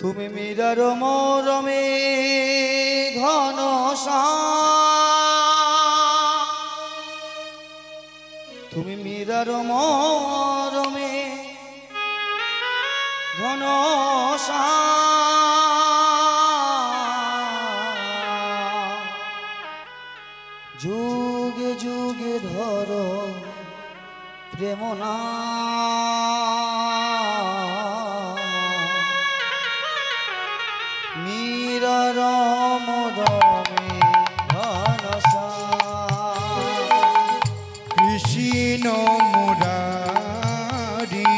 তুমি মীরার মরমে ঘন তুমি মীরার মরমে ঘন যুগে যুগে ধরো প্রেমনা মীরার মরমে ঘনশ্যাম কৃষ্ণ মুরারি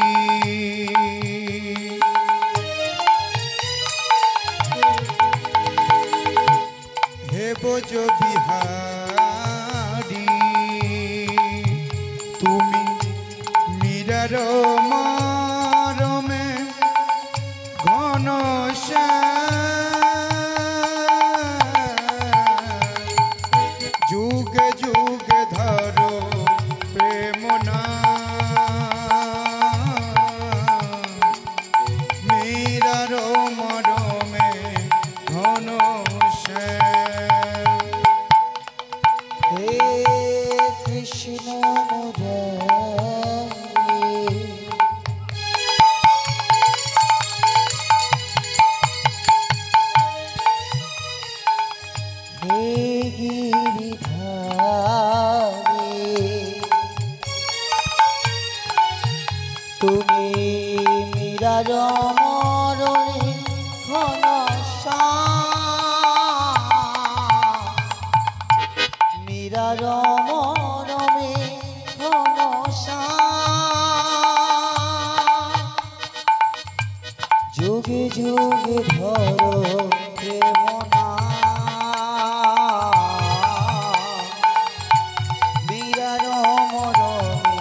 হে ব্রজ বিহারী তুমি মীরার মরমে ঘনশ্যাম যুগে যুগে ধরো প্রেমনা মীরার মরমে ঘনশ্যাম হে কৃষ্ণ তুমি মীরার মরমে ঘনশ্যাম মীরার মরমে ঘনশ্যাম যুগে যুগে ধরো প্রেমনা মীরার মরমে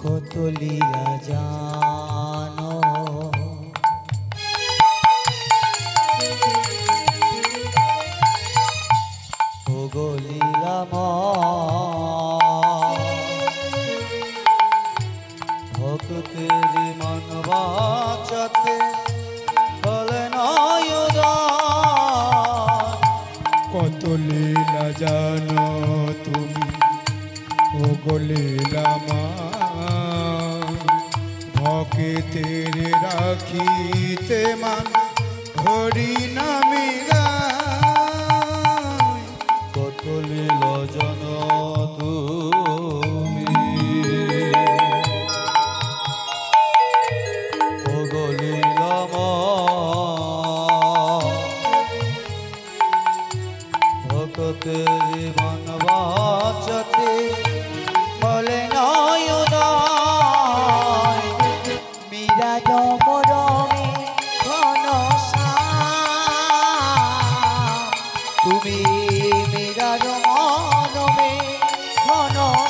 কত লীলা জানো ও গো লীলাময় ভক্তের মন বাঁচাতে বলে নয় কত লীলা জানো তুমি ও গো লীলাময় ভক্তের রাখিতে মান হরি নামে গায় কত লীলা জানো তুমি ও গো লীলাময় ভক্তের মন বাঁচাতে বলে নয় মীরার মরমে ঘনশ্যাম তুমি মীরার মরমে ঘনশ্যাম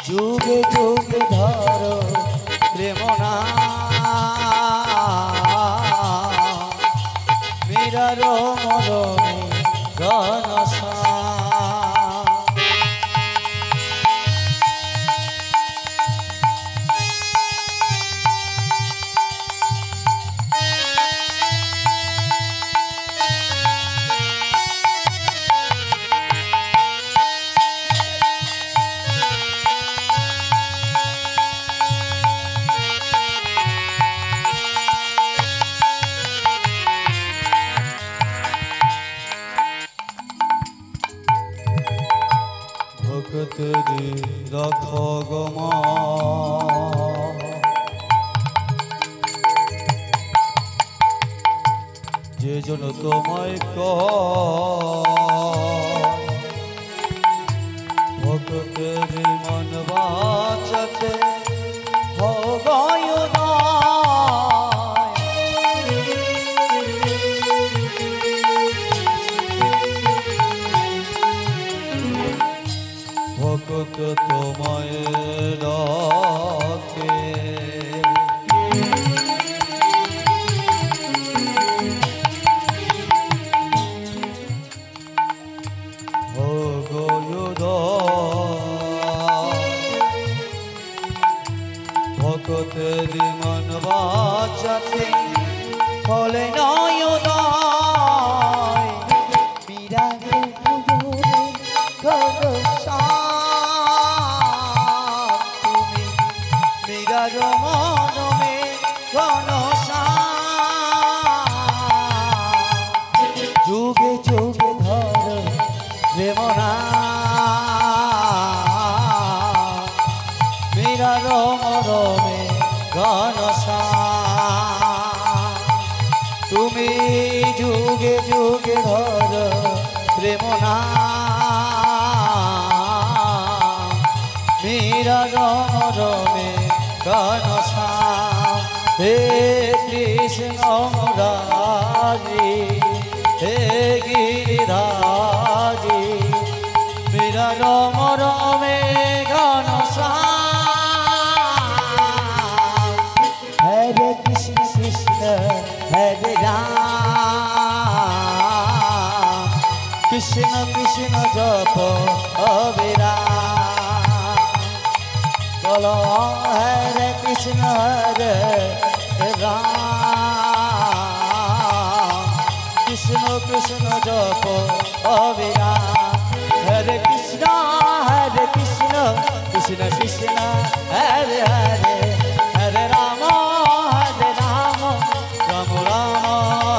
যুগে যুগে ধরো প্রেমনা মীরার মরমে ভক্তেরি রাখ গো মা যে জন তোমায় ভক্তেরি মন বাঁচাতে ভক্ত তোমায় ডাকে ভক্তেরি মন বাঁচাতে ফলে নয় বিরাগে তুমি বিরাজ মনমে ঘনশ্যাম যুগে যুগে ধর প্রেমনা বিরাজ মনমে ঘনশ্যাম তুমি যুগে যুগে ধর প্রেমনা বিরাজ মনমে ঘনশ্যাম হে কৃষ্ণ মুরারি হে গিরিধারি বিরাজ মনমে ঘনশ্যাম হরে কৃষ্ণ কৃষ্ণ হরে রাম কৃষ্ণ কৃষ্ণ জপ অবিরাম বলো হরে কৃষ্ণ হরে রাম কৃষ্ণ কৃষ্ণ জপ অবিরাম হরে কৃষ্ণ কৃষ্ণ কৃষ্ণ হরে হরে হরে রাম রাম রাম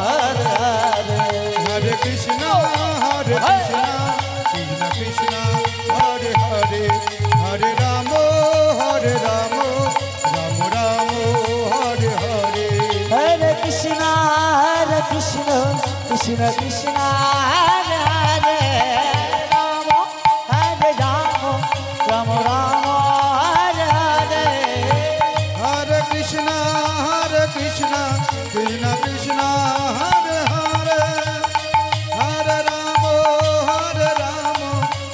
হরে হরে হরে কৃষ্ণ কৃষ্ণ কৃষ্ণ হরে হরে হরে রাম রাম রাম হরে হরে হরে কৃষ্ণ কৃষ্ণ কৃষ্ণ হরে হরে রাম রাম রাম হরে হরে হরে কৃষ্ণ কৃষ্ণ কৃষ্ণ হরে হরে হরে রাম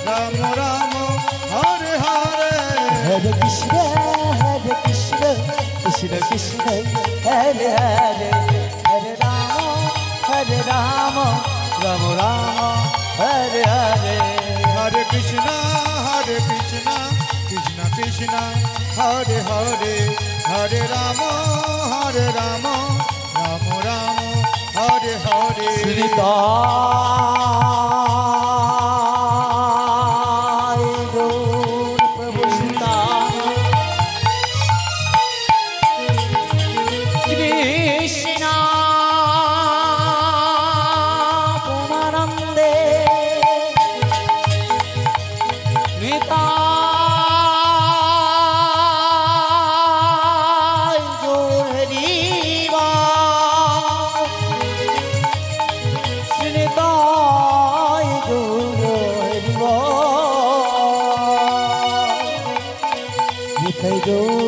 রাম রাম হরে হরে হরে কৃষ্ণ কৃষ্ণ কৃষ্ণ হরে হরে হরে রাম রাম রাম হরে হরে হরে কৃষ্ণ কৃষ্ণ কৃষ্ণ হরে হরে হরে রাম রাম রাম হরে হরে প্রভু সীতা কৃষ্ণ পুমানন্দে নিতাই জোহরিবা নিতাই জোহরিবা নিতাই জোহরিবা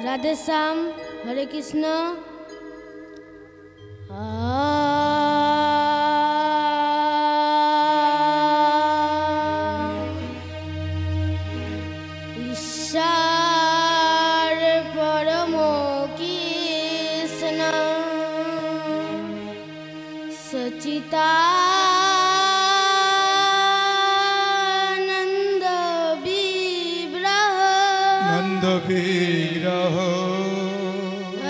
রাধে শ্যাম, হরে কৃষ্ণ। ঈশ্বর পরম কৃষ্ণ সচিতানন্দ বিগ্রহ নন্দ বিগ্রহ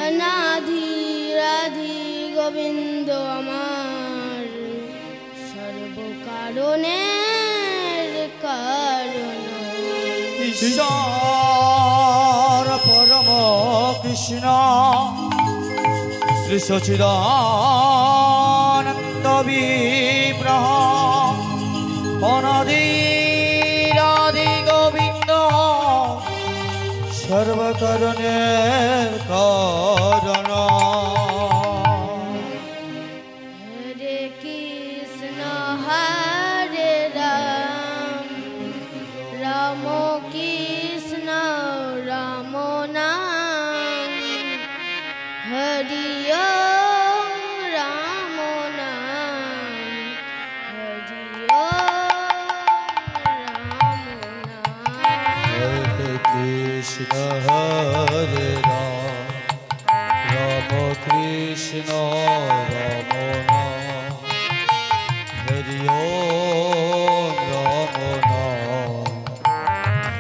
অনাধি রাধি গোবিন্দ আমার সর্বকারণের কারণ। ঈশ্বর পরম কৃষ্ণ শ্রী সচিদানন্দ বিগ্রহ অনাদিরাদি গোবিন্দ সর্বকারণের কারণ। হরে কৃষ্ণ হরে রাম, রাম কৃষ্ণ রাম নাম, হরি ওম রাম নাম, হরি ওম রাম নাম। হরে কৃষ্ণ হরে রাম, রাম কৃষ্ণ রাম নাম, হরি ওম রাম নাম,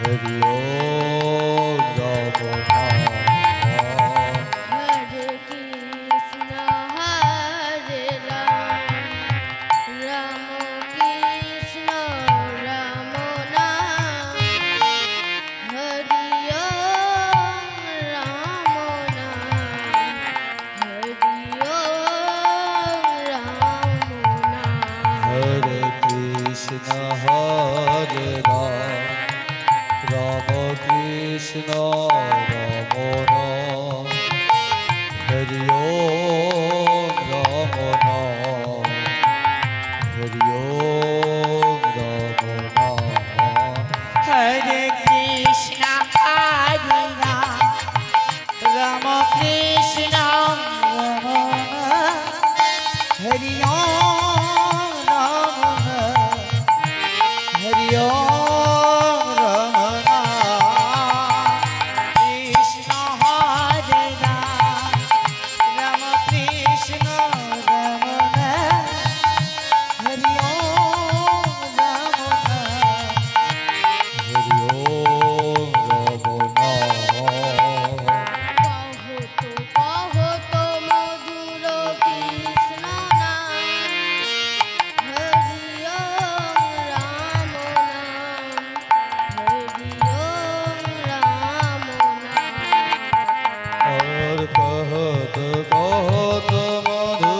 হরি ওম রাম নাম। হরে কৃষ্ণ হরে রাম, রাম কৃষ্ণ রাম নাম, হরি ওম রাম নাম, হরি ওম রাম নাম। হরে কৃষ্ণ হরে রাম, রাম কৃষ্ণ রাম নাম, হরি ওম রাম নাম, হরি ওম রাম নাম। হরে কৃষ্ণ হরে রাম, রাম কৃষ্ণ হরি ওম রাম নাম, হরি ওম রাম নাম। কৃষ্ণ হরে রাম, রাম কৃষ্ণ রাম নাম, হরি ওম রাম নাম। হরি ওম রাম নাম। কহত মধুর কৃষ্ণ নাম, হরি ওম রাম নাম, হরি ওম রাম নাম। और कहत कहत मधुर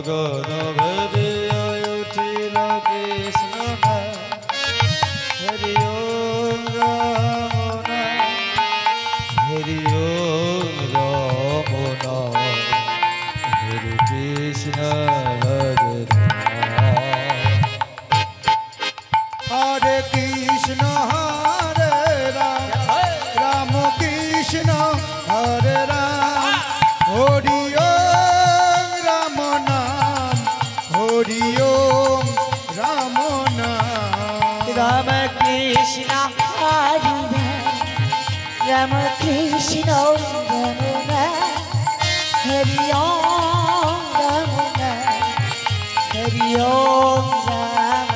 গগন ভেদে উঠিল কৃষ্ণ নাম হরি ওম রাম নাম হরি ওম রাম নাম হরে কৃষ্ণ হরে হরে কৃষ্ণ হরে রাম রাম কৃষ্ণ হরে রাম হরি ওম রাম নাম হরি ওম রাম নাম রাম কৃষ্ণ হরি রাম কৃষ্ণ হরি ওম রাম হরি ওম রাম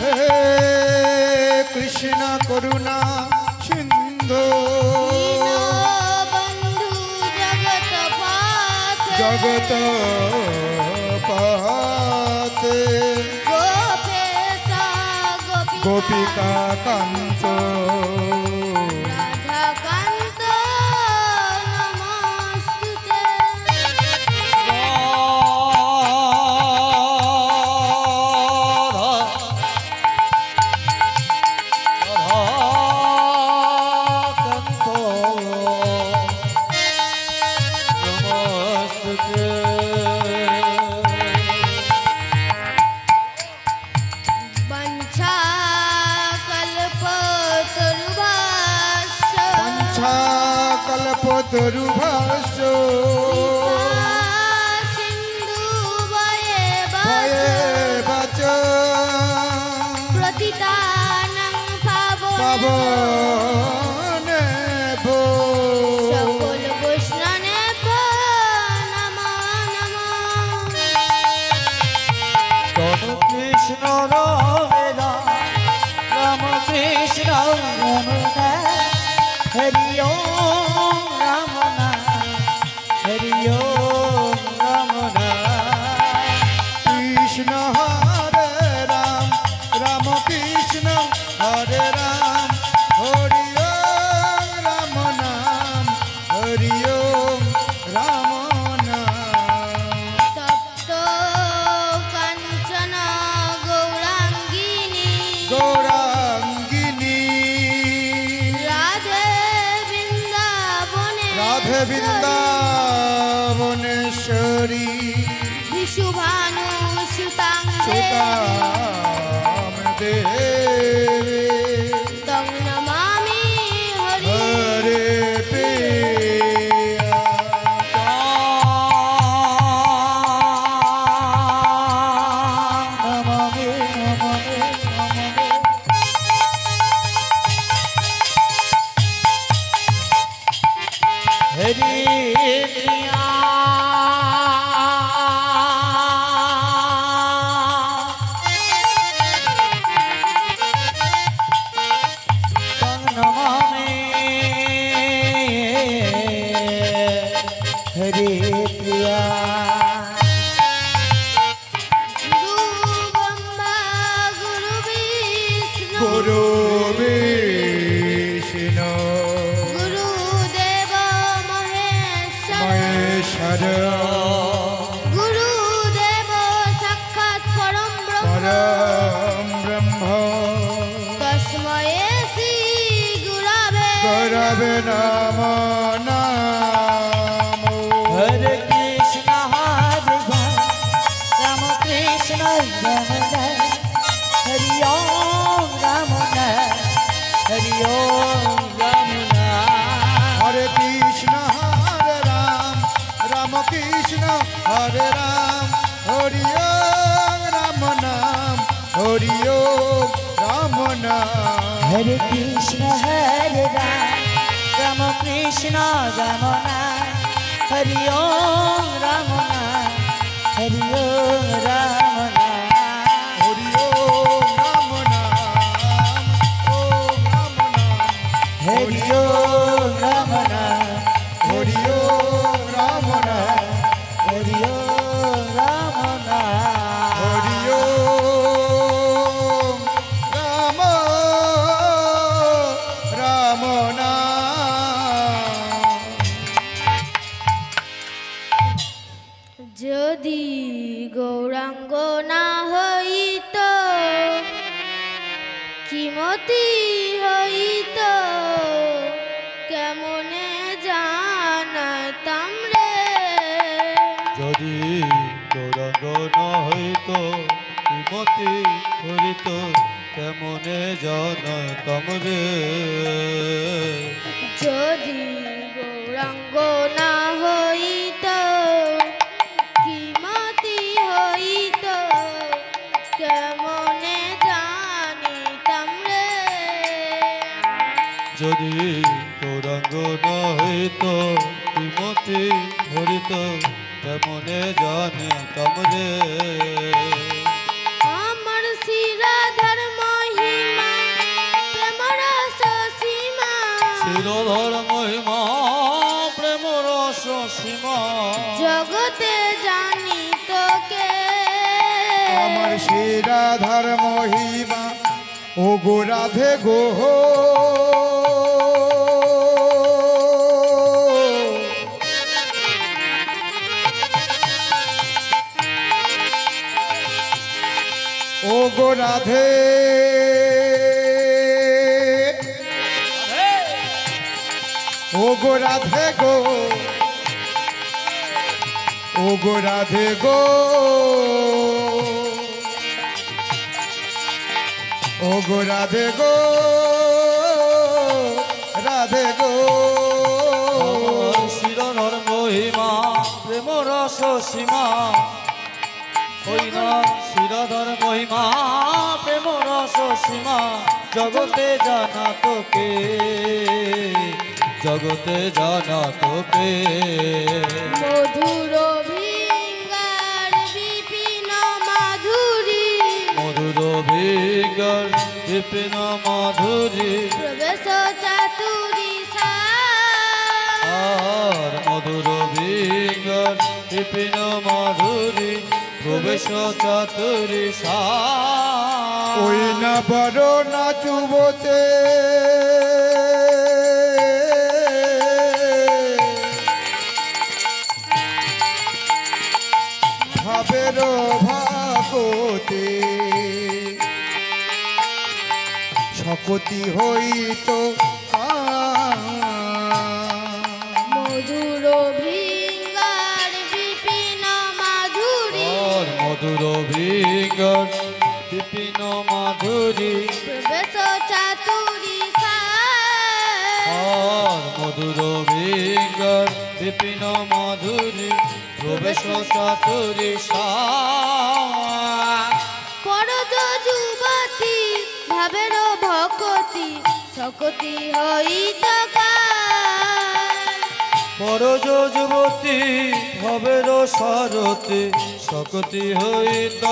হে কৃষ্ণ করুণা সিন্ধু জগত পাতে গোপিকা কান্ত কল্পতরু ভাষ্য ভয়ে বাচ পাবনে ভো কৃষ্ণ রাম কৃষ্ণ হরি ওম রাম নাম হরি ওম রাম নাম কৃষ্ণ হরে রাম রাম কৃষ্ণ হরে রাম হরি ওম রাম নাম হরি ওম রাম নাম তপ্ত কাঞ্চন গৌরাঙ্গিনী গৌরাঙ্গিনী রাধে বৃন্দাবনেশ্বরী বিশুভানু সুতাং সুতাম দেবে তং নমামি হরি হরে প্রিয়া নমামি নমামি হরি প্রিয়া তং নমামি হরি প্রিয়া গুরু ব্রহ্মা গুরু বিষ্ণু গুরু বিষ্ণু গুরুদেব মহেশ্বর মহেশ্বর গুরুদেব সাক্ষাৎ পরম ব্রহ্ম পরম ব্রহ্ম তস্ময়ে শ্রী গুরবে গৌরবে নম নামো হরে কৃষ্ণ হরে রাম কৃষ্ণ রাম হরি ওম রাম হরি ওম রাম হরে কৃষ্ণ হরে রাম রাম কৃষ্ণ হরে রাম হরি ওম রাম নাম হরি ওম রাম নাম হরে কৃষ্ণ হরে রাম কৃষ্ণ রাম হরি ওম রাম হরি ওম রাম হরি ওম রাম নাম ওম রাম নাম হরি ওম রাম হরি ওম রাম নাম হরি ওম রাম হরি ওম রাম কেমনে জানতাম রে। যদি গৌরাঙ্গ না হইত কি মতি হইত কেমনে জানিতাম রে। যদি গৌরাঙ্গ না হইত বিমতি হরিত কেমনে জানিতাম রে। আমার শিরাধার মহিমা প্রেম রস সীমা শিরোধর মহিমা প্রেম রস সীমা জগতে জানি তোকে। আমার শিরাধার মহিমা ও গো রাধে গো। ও গো রাধে ও গো রাধে গো। ও গো রাধে গো। ও গো রাধে গো। রাধে গো। শিরোধর মহিমা প্রেম রস সীমা হই না শিরোধর মহিমা প্রেম রস সীমা জগতে জানা তোকে জগতে জানা তোকে। মধুর ভিঙ্গার বিপিন মাধুরী মধুর ভিগর বিপিন মাধুরী প্রবেশ চাতুরী আর মধুর ভিগর বিপিন মাধুরী প্রবেশ চাতুরী ওই না বড় না চুবতে ভাবের ভাগতে শপতি হইত মধুর ভিঙ্গার বিপিন মাধুরী মধুর ভিগর বিপিন মাধুরী প্রবেশ চাতুরী আর মধুর ভিগর বিপিন মাধুরী প্রবেশ চাতুরী করজ যুবতী ভাবের ভকতি সকতি হইত পরজ যুবতী ভবের সারথী শকতি হইত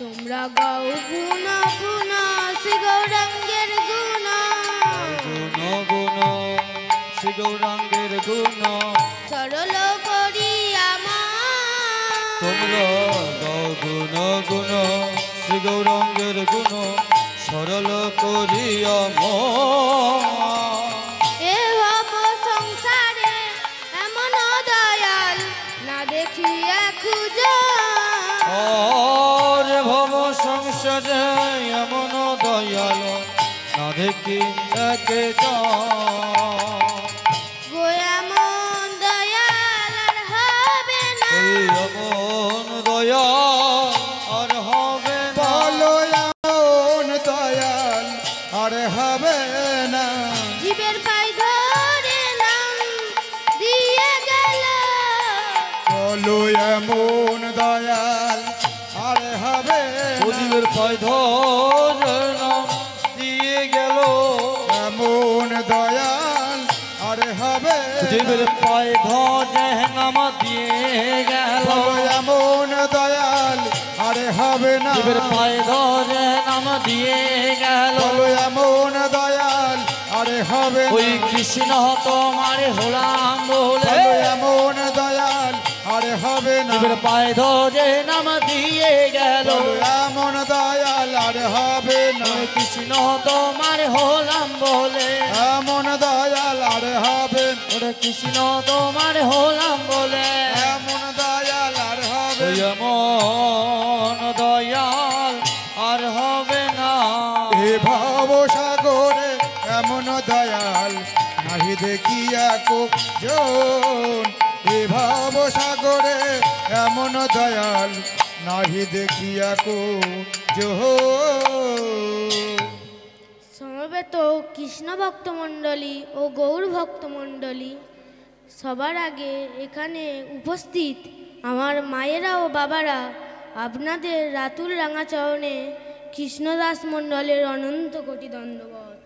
তোমরা গাও গুণ গুণ শ্রী গৌরাঙ্গের গুণ গুণ গুণ শ্রী গৌরাঙ্গের গুণ সরল করি তোমরা গাও গুণ গুণ শ্রী গৌরাঙ্গের গুণ সরল করিয়া এ ভাব সংসারে এমন দয়াল না দেখিয়া খুঁজ আর ভব সংসারে এমন দয়াল না দেখি একে গো এমন দয়াল আর হবে না এমন দয়াল আর হবে না বলো এমন দয়াল আর হবে না জীবের পাই ধরে নাম দিয়ে গেল বলো এমন দয়াল আর হবে জীবের পায় ধরে নাম দিয়ে গেল এমন দয়াল আর হবে জীবের পায় ধরে নাম দিয়ে গেল বলো এমন দয়াল আর হবে না জীবের পায় ধরে নাম দিয়ে গেল বলো এমন দয়াল আর হবে ওই না কৃষ্ণ তোমার হলাম বলে বলো এমন দয়াল আর হবে না জীবের পায় ধরে নাম দিয়ে গেল বলো এমন দয়াল আর হবে না ওই কৃষ্ণ তোমার হলাম বলে এমন দয়াল আর হবে না ওরে কৃষ্ণ তোমার হলাম বলে এমন দয়াল আর হবে ওই না। এমন দয়াল আর হবে না এ ভব সাগরে এমন দয়াল নাহি দেখিয়া জন এ ভব সাগরে এমন দয়াল নাহি দেখিয়া কো জহ সমবেত কৃষ্ণ ভক্তমণ্ডলী ও গৌর ভক্তমণ্ডলী, সবার আগে এখানে উপস্থিত আমার মায়েরা ও বাবারা, আপনাদের রাতুল রাঙা চরণে কৃষ্ণদাস মণ্ডলের অনন্ত কোটি দণ্ডবত।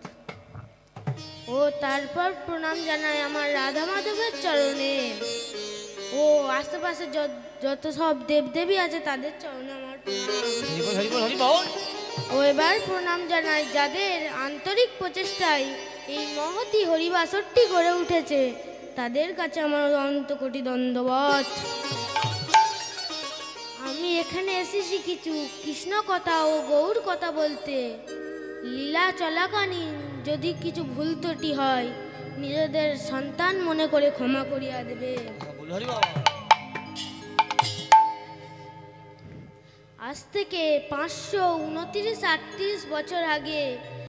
ও তারপর প্রণাম জানাই আমার রাধা মাধবের চরণে ও আশেপাশে যত সব দেবদেবী আছে তাদের চরণে আমার প্রণাম। ও এবার প্রণাম জানাই যাদের আন্তরিক প্রচেষ্টায় এই মহতি হরিবাসরটি গড়ে উঠেছে, তাদের কাছে আমার অনন্ত কোটি দণ্ডবত। আমি এখানে এসেছি কিছু কৃষ্ণ কথা ও গৌর কথা বলতে। লীলা চলাকালীন যদি কিছু ভুল ত্রুটি হয়, নিজেদের সন্তান মনে করে ক্ষমা করিয়া দেবে। আজ থেকে 529-38 বছর আগে